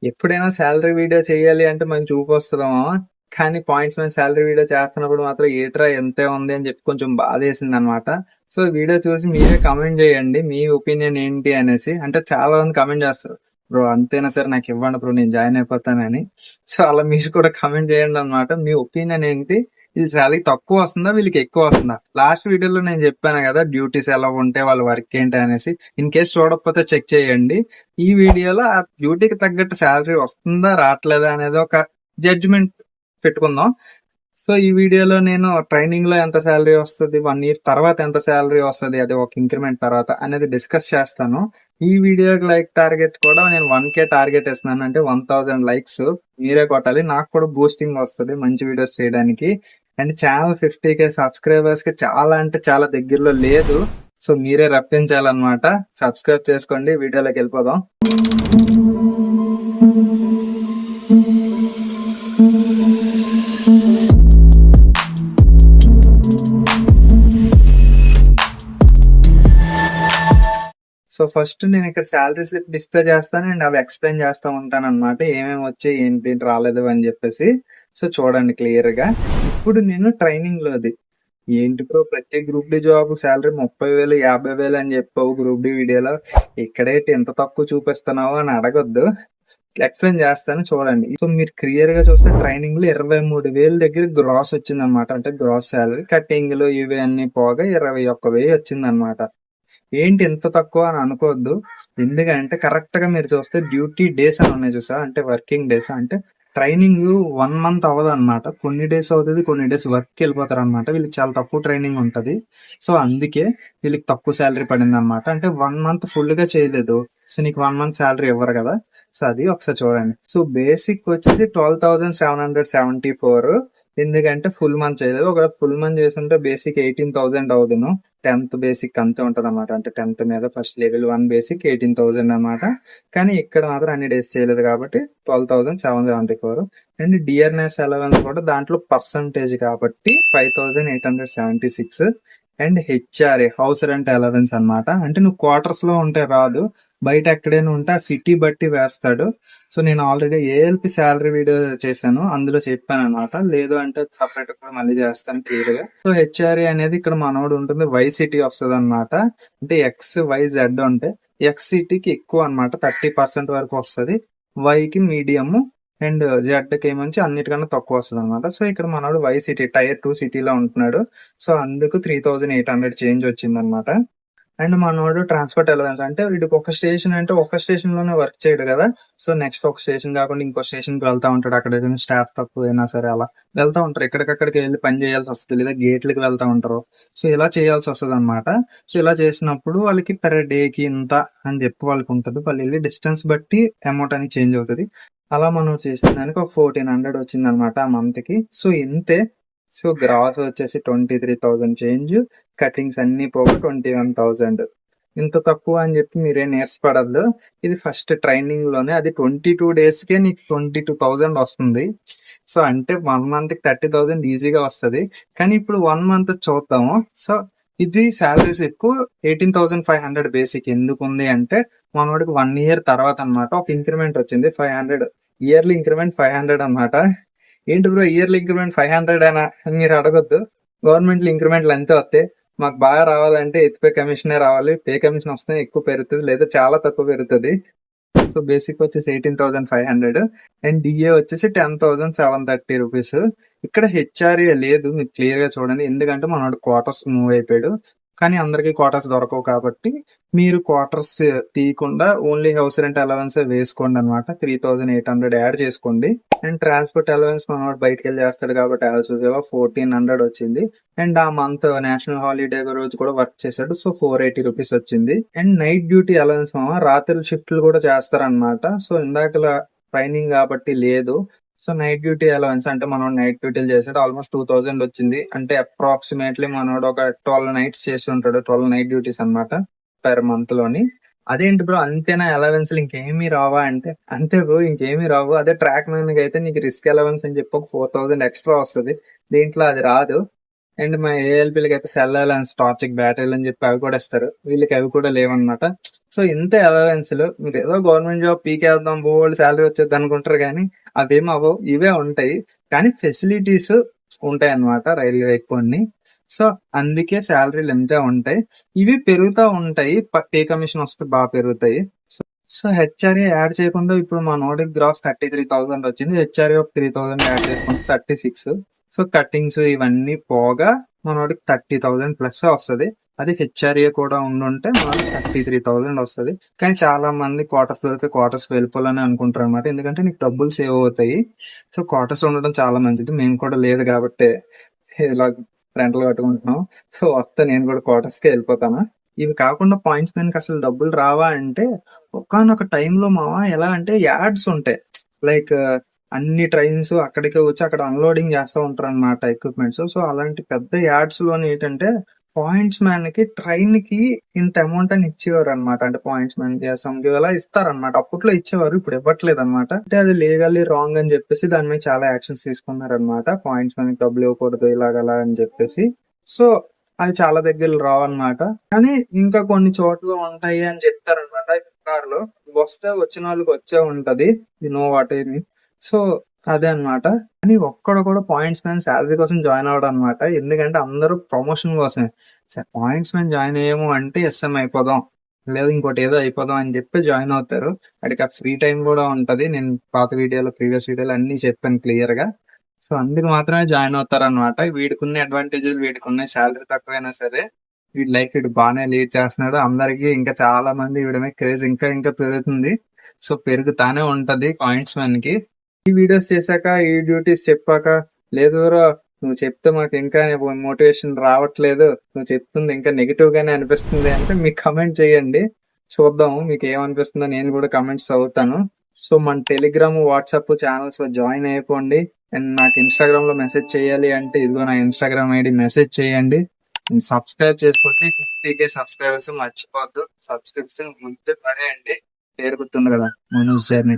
ఎప్పుడైనా salary video చేయాలి అంటే మనకు చూపొస్తదేమో. కానీ పాయింట్స్ మీద సాలరీ వీడియో చేస్తున్నప్పుడు మాత్రం ఏట్రా ఎంతే ఉంది అని చెప్పి కొంచెం బాధేసిందనమాట. సో వీడియో చూసి మీరే కామెంట్ చేయండి. మీ ఒపీనియన్ ఏంటి అనేసి. అంటే చాలా మంది కామెంట్ చేస్తారు. బ్రో అంతేనా సరే నాకు ఇవ్వండి బ్రో నేను జాయిన్ అయిపోతానని. సో అలా మీరు కూడా కామెంట్ చేయండి అనమాట. మీ ఒపీనియన్ ఏంటి? ఇది సాలరీ తక్కువ వస్తుందా? వీళ్ళకి ఎక్కువ వస్తుందా? లాస్ట్ వీడియోలో నేను చెప్పాను కదా డ్యూటీస్ ఎలా ఉంటే వాళ్ళ వర్క్ ఏంటి అనేసి. ఇన్ కేస్ చూడకపోతే చెక్ చేయండి. ఈ వీడియోలో ఆ డ్యూటీకి తగ్గట్టు శాలరీ వస్తుందా రావట్లేదా అనేది ఒక జడ్జిమెంట్ పెట్టుకుందాం. సో ఈ వీడియోలో నేను ట్రైనింగ్ లో ఎంత శాలరీ వస్తుంది, 1 year తర్వాత ఎంత శాలరీ వస్తుంది, అది ఒక ఇంక్రిమెంట్ తర్వాత అనేది డిస్కస్ చేస్తాను. ఈ వీడియోకి లైక్ టార్గెట్ కూడా నేను 1K టార్గెట్ ఇస్తున్నాను. అంటే 1000 లైక్స్ మీరే కొట్టాలి. నాకు కూడా బూస్టింగ్ వస్తుంది మంచి వీడియోస్ చేయడానికి. అండ్ ఛానల్ 50K సబ్స్క్రైబర్స్ కి చాలా అంటే చాలా దగ్గరలో లేదు. సో మీరే రప్పించాలన్నమాట. సబ్స్క్రైబ్ చేసుకోండి. వీడియోలోకి వెళ్ళిపోదాం. సో ఫస్ట్ నేను ఇక్కడ శాలరీ స్లిప్ డిస్ప్లే చేస్తాను అండ్ అవి ఎక్స్ప్లెయిన్ చేస్తూ ఉంటాను అనమాట. ఏమేమి వచ్చాయి ఏంటి రాలేదు అని చెప్పేసి. సో చూడండి క్లియర్ గా. ఇప్పుడు నేను ట్రైనింగ్ లోది ఏంటి బ్రో ప్రతి గ్రూప్ డి జాబ్ శాలరీ 30,000 50,000 అని చెప్పావు గ్రూప్ డి వీడియోలో, ఇక్కడేంటి ఎంత తక్కువ చూపిస్తున్నావు అని అడగొద్దు. ఎక్స్ప్లెయిన్ చేస్తాను చూడండి. సో మీరు క్లియర్ గా చూస్తే ట్రైనింగ్ లో 23,000 దగ్గర గ్రాస్ వచ్చింది అనమాట. అంటే గ్రాస్ శాలరీ కట్టింగ్ లో ఇవి అన్ని పోగా 21,000 వచ్చింది అనమాట. ఏంటి ఎంత తక్కువ అని అనుకోవద్దు. ఎందుకంటే కరెక్ట్ గా మీరు చూస్తే డ్యూటీ డేస్ అని ఉన్నాయి చూసా, అంటే వర్కింగ్ డేస్. అంటే ట్రైనింగ్ 1 month అవ్వదు అనమాట. కొన్ని డేస్ అవుతుంది, కొన్ని డేస్ వర్క్ వెళ్ళిపోతారు అనమాట. వీళ్ళకి చాలా తక్కువ ట్రైనింగ్ ఉంటది. సో అందుకే వీళ్ళకి తక్కువ శాలరీ పడింది అనమాట. అంటే 1 month ఫుల్ గా చేయలేదు. సో నీకు 1 month శాలరీ ఇవ్వరు కదా. సో అది ఒకసారి చూడండి. సో బేసిక్ వచ్చేసి 12,774. ఎందుకంటే ఫుల్ మంత్ చేయలేదు. ఒకవేళ ఫుల్ మంత్ చేస్తుంటే బేసిక్ 18,000 అవుదును. 10th బేసిక్ అంతే ఉంటది అనమాట. అంటే 10th మీద ఫస్ట్ లెవెల్ 1 బేసిక్ 18,000 అనమాట. కానీ ఇక్కడ మాత్రం అన్ని డేస్ చేయలేదు కాబట్టి 12,774. అండ్ డియర్నెస్ అలవెన్స్ కూడా దాంట్లో పర్సంటేజ్ కాబట్టి 5,876. And HRA house rent allowance అనమాట. అంటే నువ్వు క్వార్టర్స్ లో ఉంటే రాదు, బయట ఎక్కడైనా ఉంటే ఆ సిటీ బట్టి వేస్తాడు. సో నేను ఆల్రెడీ ఏఎల్పి శాలరీ వీడియో చేశాను, అందులో చెప్పాను అనమాట. లేదు అంటే సపరేట్ కూడా మళ్ళీ చేస్తాను క్లియర్ గా. సో హెచ్ఆర్ఏ అనేది ఇక్కడ మనోడు ఉంటుంది, వై సిటీ వస్తుంది అనమాట. అంటే ఎక్స్ వై జెడ్ ఉంటే ఎక్స్ సిటీకి ఎక్కువ అనమాట, 30% వరకు వస్తుంది. వైకి మీడియం అండ్ జెడ్ కి ఏమంచి అన్నిటికన్నా తక్కువ వస్తుంది అనమాట. సో ఇక్కడ మనోడు వై సిటీ టైర్ 2 సిటీలో ఉంటున్నాడు. సో అందుకు 3,800 చేంజ్ వచ్చింది అనమాట. అండ్ మనోడు ట్రాన్స్పోర్ట్ అలవెన్స్ అంటే వీడికి ఒక స్టేషన్ అంటే ఒక స్టేషన్ లోనే వర్క్ చేయడు కదా. సో నెక్స్ట్ ఒక స్టేషన్ కాకుండా ఇంకో స్టేషన్ కి వెళ్తా ఉంటాడు. అక్కడ ఏదైనా స్టాఫ్ తక్కువైనా సరే అలా వెళ్తా ఉంటారు. ఎక్కడికక్కడికి వెళ్ళి పని చేయాల్సి వస్తుంది, లేదా గేట్లకి వెళ్తా ఉంటారు. సో ఇలా చేయాల్సి వస్తుంది అనమాట. సో ఇలా చేసినప్పుడు వాళ్ళకి పెర్ డే కి ఇంత అని చెప్పి వాళ్ళకి ఉంటుంది. వాళ్ళు వెళ్ళి డిస్టెన్స్ బట్టి అమౌంట్ అనేది చేంజ్ అవుతుంది. అలా మనం చేసిన దానికి ఒక 1,400 వచ్చింది అనమాట ఆ మంత్ కి. సో ఇంతే. సో గ్రాస్ వచ్చేసి 23,000 చేంజ్, కటింగ్స్ అన్ని పోగా 21,000. ఇంత తక్కువ అని చెప్పి మీరేం నేర్చుపడద్దు. ఇది ఫస్ట్ ట్రైనింగ్ లోనే, అది 22 days కే నీకు 22,000 వస్తుంది. సో అంటే 1 month కి 30,000 ఈజీగా వస్తుంది. కానీ ఇప్పుడు 1 month చూద్దాము. సో ఇది శాలరీస్ ఎక్కువ 18,500 బేసిక్ ఎందుకు ఉంది అంటే మనోడికి 1 year తర్వాత అనమాట ఒక ఇంక్రిమెంట్ వచ్చింది 500. ఇయర్లీ ఇంక్రిమెంట్ 500 అనమాట. ఏంటి బ్రో ఇయర్లీ ఇంక్రిమెంట్ 500 అయినా అని మీరు అడగొద్దు. గవర్నమెంట్ ఇంక్రిమెంట్లు అంతే వస్తాయి. మాకు బాగా రావాలంటే ఎత్తిపే కమిషనే రావాలి. పే కమిషన్ వస్తే ఎక్కువ పెరుగుతుంది, లేదా చాలా తక్కువ పెరుగుతుంది. సో బేసిక్ వచ్చేసి 18,500 అండ్ డిఏ వచ్చేసి 10,730 రూపీస్. ఇక్కడ హెచ్ఆర్ఏ లేదు, మీరు క్లియర్ గా చూడండి. ఎందుకంటే మనోడు క్వార్టర్స్ మూవ్ అయిపోయాడు. కానీ అందరికి క్వార్టర్స్ దొరకవు కాబట్టి మీరు క్వార్టర్స్ తీయకుండా ఓన్లీ హౌస్ రెంట్ అలవెన్స్ వేసుకోండి అనమాట. 3,800 యాడ్ చేసుకోండి. అండ్ ట్రాన్స్పోర్ట్ అలవెన్స్ మనోడు బయటకు వెళ్ళి చేస్తాడు కాబట్టి యాజ్ యూజువల్ 1,400 వచ్చింది. అండ్ ఆ మంత్ నేషనల్ హాలిడే రోజు కూడా వర్క్ చేశాడు. సో 480 రూపీస్ వచ్చింది. అండ్ నైట్ డ్యూటీ అలవెన్స్ రాత్రి షిఫ్ట్లు కూడా చేస్తారనమాట. సో ఇందాక ట్రైనింగ్ కాబట్టి లేదు. సో నైట్ డ్యూటీ అలవెన్స్ అంటే మనం నైట్ డ్యూటీలు చేసాడు ఆల్మోస్ట్ 2,000 వచ్చింది. అంటే అప్రాక్సిమేట్లీ మనోడు ఒక 12 nights చేసి ఉంటాడు. 12 night డ్యూటీస్ అనమాట పర్ మంత్ లోని. అదేంటి బ్రో అంతేనా అలవెన్స్ ఇంకేమీ రావా అంటే అంతే బ్రో ఇంకేమీ రావు. అదే ట్రాక్ మ్యాన్ అయితే నీకు రిస్క్ అలవెన్స్ అని చెప్పి ఒక 4,000 ఎక్స్ట్రా వస్తుంది. దీంట్లో అది రాదు. అండ్ మా ఏఎల్పీలకి అయితే సెల్ అలవెన్స్, టార్చిక్ బ్యాటరీలు అని చెప్పి అవి కూడా ఇస్తారు. వీళ్ళకి అవి కూడా లేవన్నమాట. సో ఇంతే అలవెన్స్లు. మీరు ఏదో గవర్నమెంట్ జాబ్ పీకేద్దాం, బోల్డ్ శాలరీ వచ్చేది అనుకుంటారు కానీ అవేమో అవ్వవు, ఇవే ఉంటాయి. కానీ ఫెసిలిటీస్ ఉంటాయి అన్నమాట రైల్వే కొన్ని. సో అందుకే శాలరీలు ఎంతే ఉంటాయి. ఇవి పెరుగుతూ ఉంటాయి, పే కమిషన్ వస్తే బాగా పెరుగుతాయి. సో హెచ్ఆర్ఏ యాడ్ చేయకుండా ఇప్పుడు మా నోటికి గ్రాస్ 33,000 వచ్చింది. హెచ్ఆర్ఏ ఒక 3,000 యాడ్ చేసుకుంటే 36. సో కట్టింగ్స్ ఇవన్నీ పోగా మనోడికి 30,000 ప్లస్ వస్తుంది. అది హెచ్ఆర్ఏ కూడా ఉండుంటే మనకి 33,000 వస్తుంది. కానీ చాలా మంది క్వార్టర్స్ దొరికితే క్వార్టర్స్ వెళ్ళిపోవాలని అనుకుంటారు అనమాట. ఎందుకంటే నీకు డబ్బులు సేవ్ అవుతాయి. సో క్వార్టర్స్ ఉండడం చాలా మంచిది. మేము కూడా లేదు కాబట్టి ఇలా రెంటలు కట్టుకుంటున్నాం. సో వస్తే నేను కూడా క్వార్టర్స్కి వెళ్ళిపోతాను. ఇవి కాకుండా పాయింట్స్ మెన్కి అసలు డబ్బులు రావా అంటే ఒకానొక టైంలో మావా ఎలా అంటే యాడ్స్ ఉంటాయి. లైక్ అన్ని ట్రైన్స్ అక్కడికే వచ్చి అక్కడ అన్లోడింగ్ చేస్తూ ఉంటారు అనమాట ఎక్విప్మెంట్స్. సో అలాంటి పెద్ద యాడ్స్ లోని ఏంటంటే పాయింట్స్ మ్యాన్ కి ట్రైన్ కి ఇంత అమౌంట్ అని ఇచ్చేవారు అనమాట. అంటే పాయింట్స్ మ్యాన్ కి అసలు అలా ఇస్తారనమాట. అప్పట్లో ఇచ్చేవారు, ఇప్పుడు ఇవ్వట్లేదు అనమాట. అంటే అది లీగల్లీ రాంగ్ అని చెప్పేసి దాని మీద చాలా యాక్షన్స్ తీసుకున్నారు అనమాట. పాయింట్స్ మ్యాన్ కి డబ్బులు ఇవ్వకూడదు ఇలాగలా అని చెప్పేసి. సో అవి చాలా దగ్గర రావన్నమాట. కానీ ఇంకా కొన్ని చోట్ల ఉంటాయి అని చెప్తారనమాట. కార్లో వస్తే వచ్చిన వాళ్ళకి వచ్చే ఉంటది, you know what I mean. So అదే అన్నమాట. కానీ ఒక్కడు కూడా పాయింట్స్ మ్యాన్ శాలరీ కోసం జాయిన్ అవ్వడం అనమాట. ఎందుకంటే అందరూ ప్రమోషన్ కోసమే. సరే పాయింట్స్ మ్యాన్ జాయిన్ అయ్యాము అంటే ఎస్ఎం అయిపోదాం, లేదా ఇంకోటి ఏదో అయిపోదాం అని చెప్పి జాయిన్ అవుతారు. అడికి ఆ ఫ్రీ టైం కూడా ఉంటది. నేను పాత వీడియోలో, ప్రీవియస్ వీడియోలో అన్ని చెప్పాను క్లియర్ గా. సో అందుకు మాత్రమే జాయిన్ అవుతారు అనమాట. వీడికున్న అడ్వాంటేజెస్, వీడికున్న శాలరీ తక్కువైనా సరే వీడి లైఫ్ వీడు బాగానే లీడ్ చేస్తున్నాడు. అందరికి ఇంకా చాలా మంది వీడి మీద క్రేజ్ ఇంకా ఇంకా పెరుగుతుంది. సో పెరుగుతానే ఉంటది పాయింట్స్ మ్యాన్ కి. ఈ వీడియోస్ చేశాక, ఈ డ్యూటీస్ చెప్పాక, లేదు బ్రో నువ్వు చెప్తే మాకు ఇంకా మోటివేషన్ రావట్లేదు, నువ్వు చెప్తుంది ఇంకా నెగిటివ్ గానే అనిపిస్తుంది అంటే మీకు కమెంట్ చేయండి, చూద్దాము మీకు ఏమనిపిస్తుందో. నేను కూడా కమెంట్స్ చదువుతాను. సో మన టెలిగ్రామ్, వాట్సాప్ ఛానల్స్ లో జాయిన్ అయిపోండి. అండ్ నాకు ఇన్స్టాగ్రామ్ లో మెసేజ్ చేయాలి అంటే ఇదిగో నా ఇన్స్టాగ్రామ్ ఐడి, మెసేజ్ చేయండి. సబ్స్క్రైబ్ చేసుకోండి. 50K సబ్స్క్రైబర్స్ మర్చిపోద్దు. సబ్స్క్రిప్షన్ ముందే పడేయండి. పేరు గుర్తుంది కదా, మనోజ్ జర్నీ.